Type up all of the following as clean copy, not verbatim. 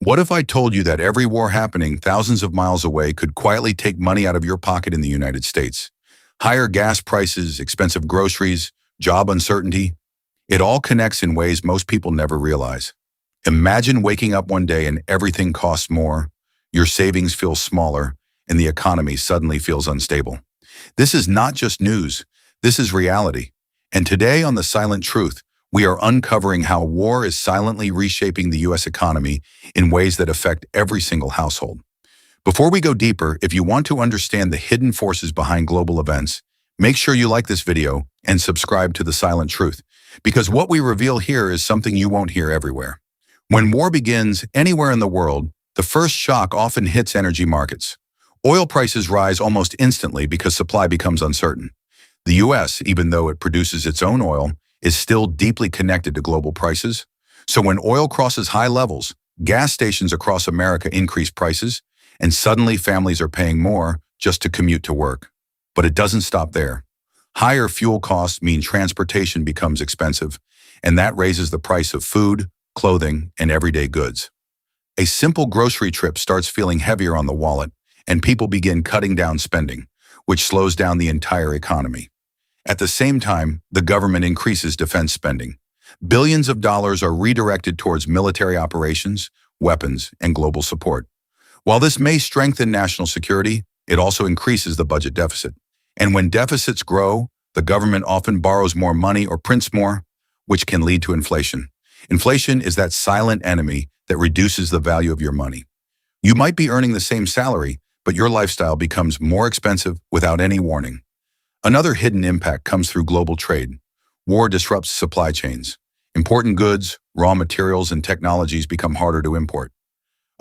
What if I told you that every war happening thousands of miles away could quietly take money out of your pocket in the United States? Higher gas prices, expensive groceries, job uncertainty, it all connects in ways most people never realize. Imagine waking up one day and everything costs more, your savings feel smaller, and the economy suddenly feels unstable. This is not just news, this is reality. And today on The Silent Truth, we are uncovering how war is silently reshaping the U.S. economy in ways that affect every single household. Before we go deeper, if you want to understand the hidden forces behind global events, make sure you like this video and subscribe to The Silent Truth, because what we reveal here is something you won't hear everywhere. When war begins anywhere in the world, the first shock often hits energy markets. Oil prices rise almost instantly because supply becomes uncertain. The U.S., even though it produces its own oil, is still deeply connected to global prices. So when oil crosses high levels, gas stations across America increase prices, and suddenly families are paying more just to commute to work. But it doesn't stop there. Higher fuel costs mean transportation becomes expensive, and that raises the price of food, clothing, and everyday goods. A simple grocery trip starts feeling heavier on the wallet, and people begin cutting down spending, which slows down the entire economy. At the same time, the government increases defense spending. Billions of dollars are redirected towards military operations, weapons, and global support. While this may strengthen national security, it also increases the budget deficit. And when deficits grow, the government often borrows more money or prints more, which can lead to inflation. Inflation is that silent enemy that reduces the value of your money. You might be earning the same salary, but your lifestyle becomes more expensive without any warning. Another hidden impact comes through global trade. War disrupts supply chains. Important goods, raw materials, and technologies become harder to import.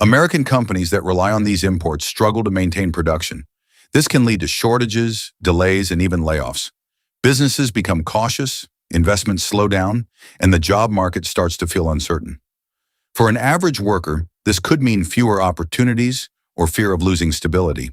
American companies that rely on these imports struggle to maintain production. This can lead to shortages, delays, and even layoffs. Businesses become cautious, investments slow down, and the job market starts to feel uncertain. For an average worker, this could mean fewer opportunities or fear of losing stability.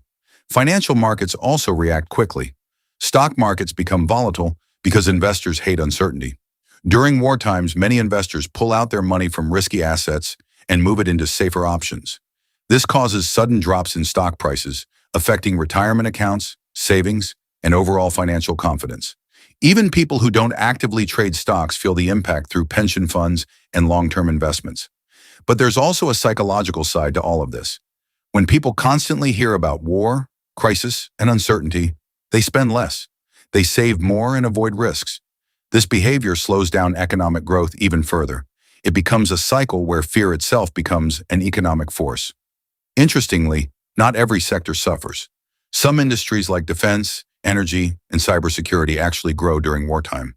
Financial markets also react quickly. Stock markets become volatile because investors hate uncertainty. During war times, many investors pull out their money from risky assets and move it into safer options. This causes sudden drops in stock prices, affecting retirement accounts, savings, and overall financial confidence. Even people who don't actively trade stocks feel the impact through pension funds and long-term investments. But there's also a psychological side to all of this. When people constantly hear about war, crisis, and uncertainty, they spend less. They save more and avoid risks. This behavior slows down economic growth even further. It becomes a cycle where fear itself becomes an economic force. Interestingly, not every sector suffers. Some industries like defense, energy, and cybersecurity actually grow during wartime.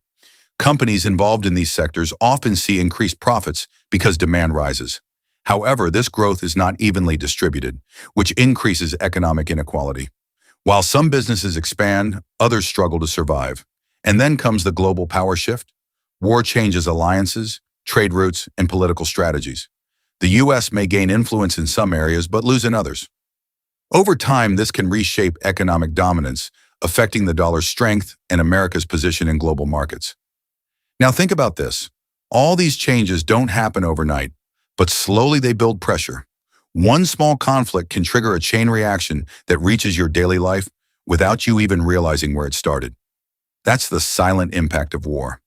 Companies involved in these sectors often see increased profits because demand rises. However, this growth is not evenly distributed, which increases economic inequality. While some businesses expand, others struggle to survive. And then comes the global power shift. War changes alliances, trade routes, and political strategies. The U.S. may gain influence in some areas but lose in others. Over time, this can reshape economic dominance, affecting the dollar's strength and America's position in global markets. Now think about this. All these changes don't happen overnight, but slowly they build pressure. One small conflict can trigger a chain reaction that reaches your daily life without you even realizing where it started. That's the silent impact of war.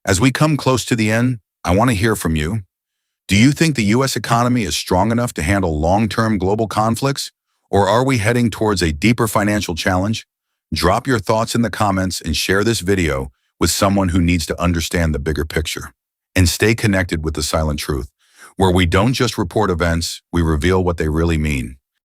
As we come close to the end, I want to hear from you. Do you think the U.S. economy is strong enough to handle long-term global conflicts, or are we heading towards a deeper financial challenge? Drop your thoughts in the comments and share this video with someone who needs to understand the bigger picture. And stay connected with The Silent Truth, where we don't just report events, we reveal what they really mean.